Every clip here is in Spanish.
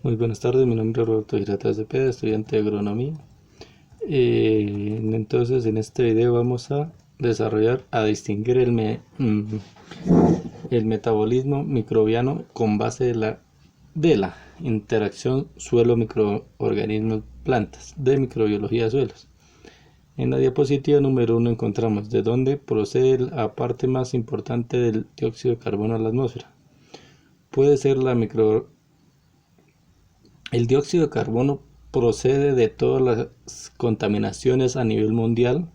Muy buenas tardes, mi nombre es Roberto Girata Cepeda, estudiante de agronomía. Entonces en este video vamos a distinguir el metabolismo microbiano con base de la interacción suelo-microorganismos plantas, de microbiología de suelos. En la diapositiva número 1 encontramos de dónde procede la parte más importante del dióxido de carbono a la atmósfera. Puede ser el dióxido de carbono procede de todas las contaminaciones a nivel mundial.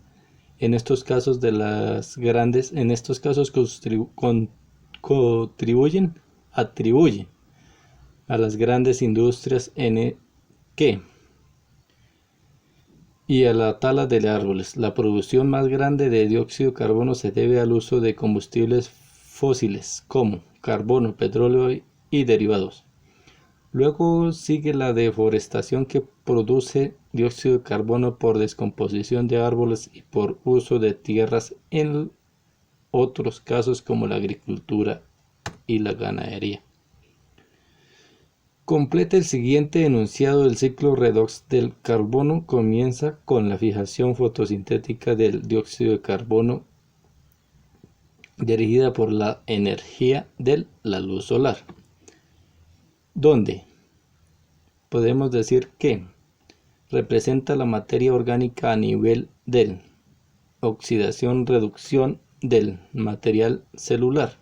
En estos casos atribuyen a las grandes industrias y a la tala de árboles. La producción más grande de dióxido de carbono se debe al uso de combustibles fósiles como carbono, petróleo y derivados. Luego sigue la deforestación, que produce dióxido de carbono por descomposición de árboles y por uso de tierras en otros casos como la agricultura y la ganadería. Completa el siguiente enunciado: el ciclo redox del carbono comienza con la fijación fotosintética del dióxido de carbono dirigida por la energía de la luz solar, donde podemos decir que representa la materia orgánica a nivel de oxidación-reducción del material celular.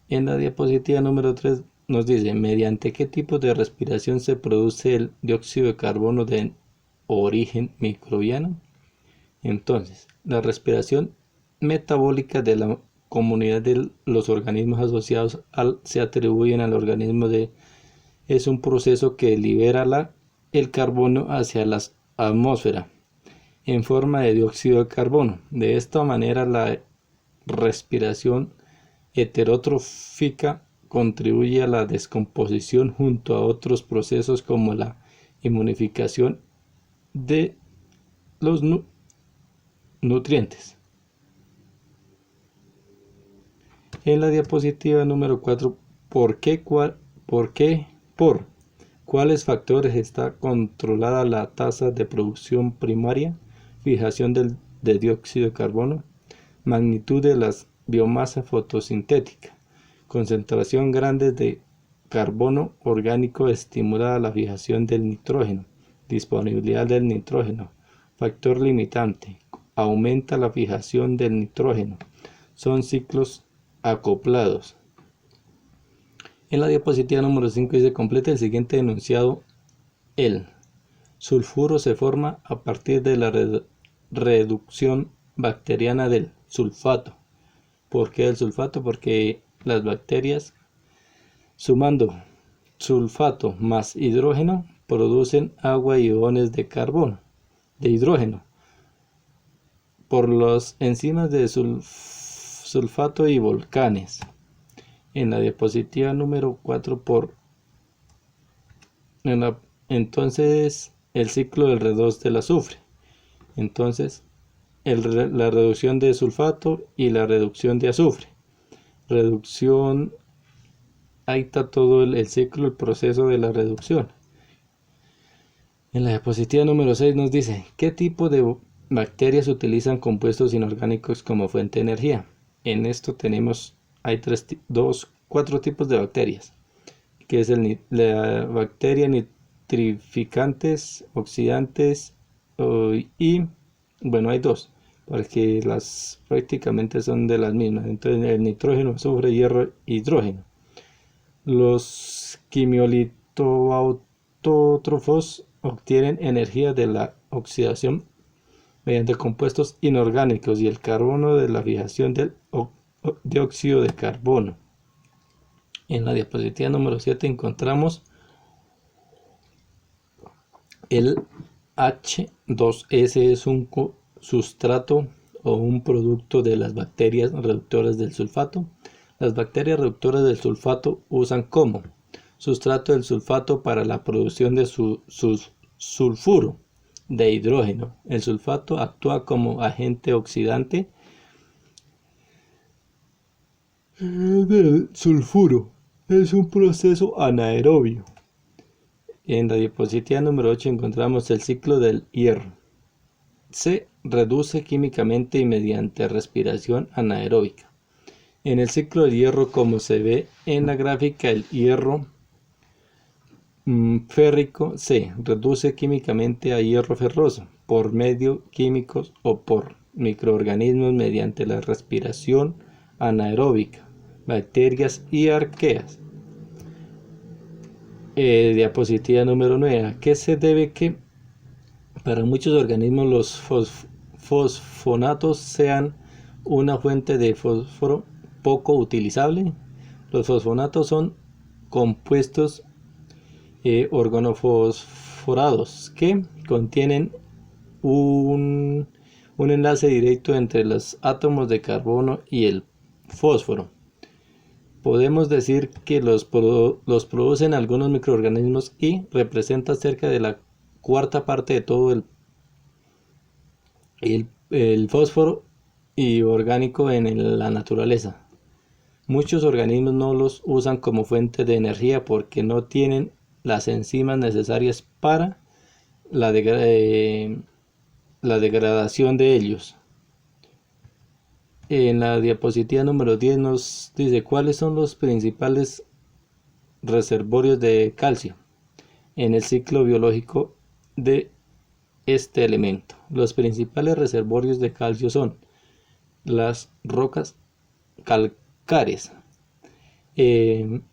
En la diapositiva número 3 nos dice mediante qué tipo de respiración se produce el dióxido de carbono de origen microbiano. Entonces, la respiración metabólica de la comunidad de los organismos asociados se atribuyen al organismo es un proceso que libera el carbono hacia la atmósfera en forma de dióxido de carbono. De esta manera, la respiración heterotrófica contribuye a la descomposición junto a otros procesos como la inmunificación de los nutrientes. En la diapositiva número 4, por cuáles factores está controlada la tasa de producción primaria, fijación de dióxido de carbono, magnitud de la biomasa fotosintética, concentración grande de carbono orgánico estimula la fijación del nitrógeno, disponibilidad del nitrógeno, factor limitante, aumenta la fijación del nitrógeno, son ciclos acoplados. En la diapositiva número 5 dice: completa el siguiente enunciado. El sulfuro se forma a partir de la reducción bacteriana del sulfato. ¿Por qué el sulfato? Porque las bacterias, sumando sulfato más hidrógeno, producen agua y iones de hidrógeno, por las enzimas de sulfato y volcanes. En la diapositiva número 4, entonces el ciclo del redox del azufre. Entonces, la reducción de sulfato y la reducción de azufre. Reducción, ahí está todo el ciclo, el proceso de la reducción. En la diapositiva número 6 nos dice: ¿qué tipo de bacterias utilizan compuestos inorgánicos como fuente de energía? En esto hay cuatro tipos de bacterias, que es la bacteria nitrificantes, oxidantes, y bueno, hay dos, porque las prácticamente son de las mismas. Entonces, el nitrógeno, azufre, hierro, hidrógeno. Los quimiolitoautótrofos obtienen energía de la oxidación mediante compuestos inorgánicos y el carbono de la fijación del dióxido de carbono. En la diapositiva número 7 encontramos el H2S, es un sustrato o un producto de las bacterias reductoras del sulfato. Las bacterias reductoras del sulfato usan como sustrato el sulfato para la producción de sulfuro de hidrógeno. El sulfato actúa como agente oxidante del sulfuro. Es un proceso anaerobio. En la diapositiva número 8 encontramos el ciclo del hierro. Se reduce químicamente y mediante respiración anaeróbica. En el ciclo del hierro, como se ve en la gráfica, el hierro férrico se reduce químicamente a hierro ferroso por medios químicos o por microorganismos mediante la respiración anaeróbica, bacterias y arqueas. Diapositiva número 9. ¿A qué se debe que para muchos organismos los fosfonatos sean una fuente de fósforo poco utilizable? Los fosfonatos son compuestos organofosforados que contienen un enlace directo entre los átomos de carbono y el fósforo. Podemos decir que los producen algunos microorganismos y representa cerca de la cuarta parte de todo el fósforo y orgánico en la naturaleza. Muchos organismos no los usan como fuente de energía porque no tienen las enzimas necesarias para la degradación de ellos. En la diapositiva número 10 nos dice cuáles son los principales reservorios de calcio en el ciclo biológico de este elemento. Los principales reservorios de calcio son las rocas calcáreas en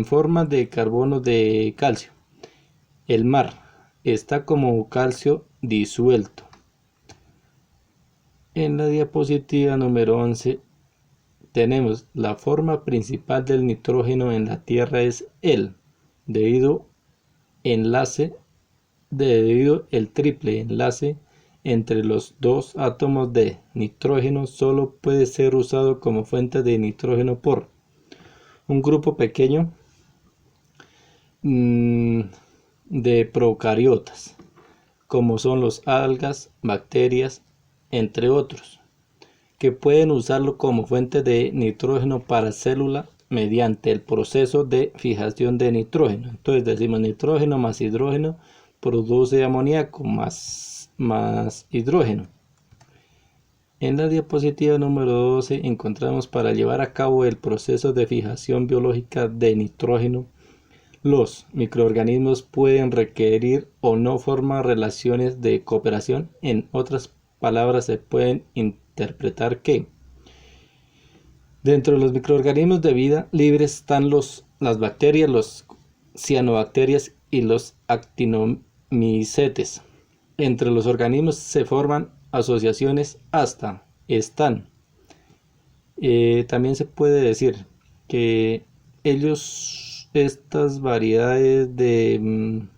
forma de carbono de calcio. El mar está como calcio disuelto. En la diapositiva número 11 tenemos la forma principal del nitrógeno en la Tierra es el debido el triple enlace entre los dos átomos de nitrógeno solo puede ser usado como fuente de nitrógeno por un grupo pequeño de procariotas, como son los algas, bacterias, entre otros, que pueden usarlo como fuente de nitrógeno para célula mediante el proceso de fijación de nitrógeno. Entonces decimos nitrógeno más hidrógeno produce amoníaco más hidrógeno. En la diapositiva número 12 encontramos para llevar a cabo el proceso de fijación biológica de nitrógeno, los microorganismos pueden requerir o no formar relaciones de cooperación. En otras palabras, se pueden interpretar que dentro de los microorganismos de vida libre están las bacterias, los cianobacterias y los actinomicetes. Entre los organismos se forman asociaciones también se puede decir que estas variedades de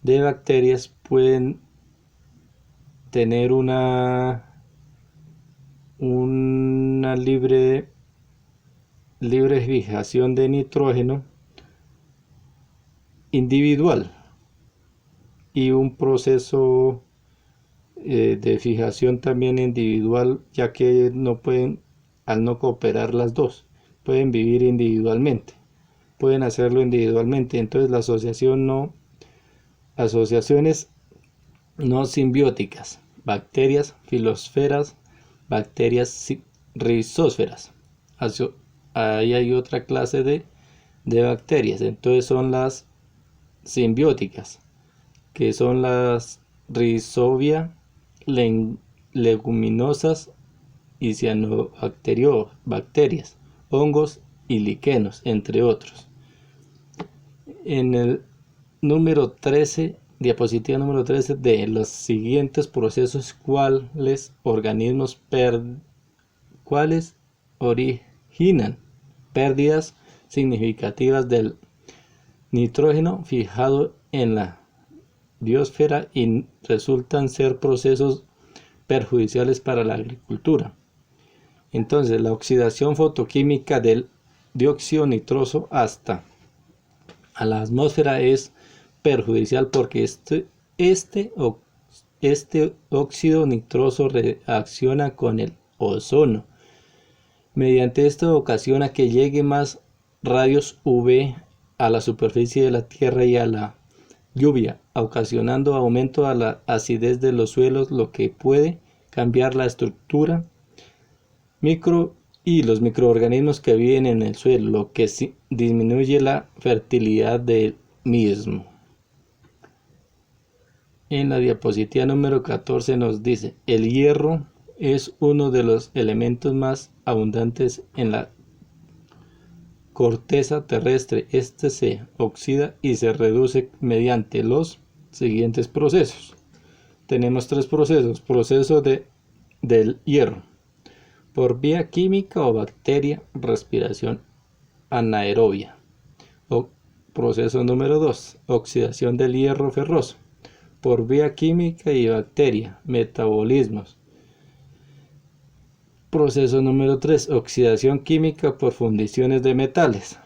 bacterias pueden tener una libre fijación de nitrógeno individual y un proceso de fijación también individual, ya que no pueden, al no cooperar las dos, pueden vivir individualmente, pueden hacerlo individualmente. Entonces la asociaciones no simbióticas, bacterias filosferas, bacterias rizósferas. Ahí hay otra clase de bacterias. Entonces son las simbióticas, que son las rizobia, leguminosas y cianobacterias, hongos y liquenos, entre otros. En el número 13, diapositiva número 13, de los siguientes procesos, ¿cuáles originan pérdidas significativas del nitrógeno fijado en la biosfera y resultan ser procesos perjudiciales para la agricultura? Entonces, la oxidación fotoquímica del dióxido nitroso hasta a la atmósfera es perjudicial porque este óxido nitroso reacciona con el ozono. Mediante esto ocasiona que llegue más rayos UV a la superficie de la tierra y a la lluvia, ocasionando aumento a la acidez de los suelos, lo que puede cambiar la estructura y los microorganismos que viven en el suelo, lo que disminuye la fertilidad del mismo. En la diapositiva número 14 nos dice: el hierro es uno de los elementos más abundantes en la corteza terrestre. Este se oxida y se reduce mediante los siguientes procesos. Tenemos tres procesos. Proceso del hierro: por vía química o bacteria, respiración anaerobia. Proceso número 2, oxidación del hierro ferroso, por vía química y bacteria, metabolismos. Proceso número 3, oxidación química por fundiciones de metales.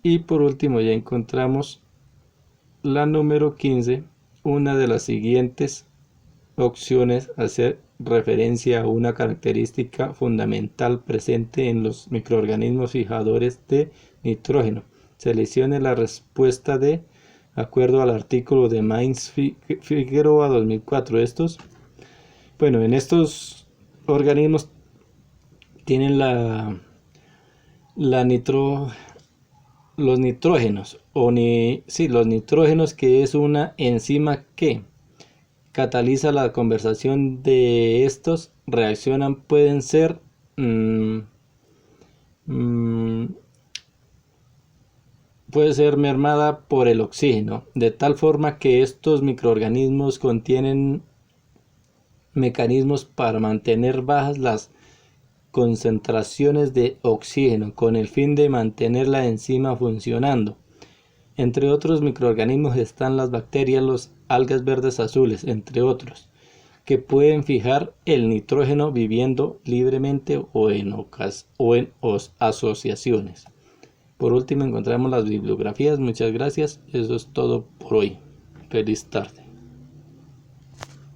Y por último ya encontramos la número 15, una de las siguientes opciones: hacer referencia a una característica fundamental presente en los microorganismos fijadores de nitrógeno. Seleccione la respuesta de acuerdo al artículo de Mainz-Figueroa 2004. En estos organismos tienen los nitrógenos, los nitrógenos, que es una enzima que cataliza la conversión de estos. Reaccionan, pueden ser puede ser mermada por el oxígeno, de tal forma que estos microorganismos contienen mecanismos para mantener bajas las concentraciones de oxígeno con el fin de mantener la enzima funcionando. Entre otros microorganismos están las bacterias, los algas verdes azules, entre otros, que pueden fijar el nitrógeno viviendo libremente o en asociaciones. Por último encontramos las bibliografías. Muchas gracias. Eso es todo por hoy. Feliz tarde.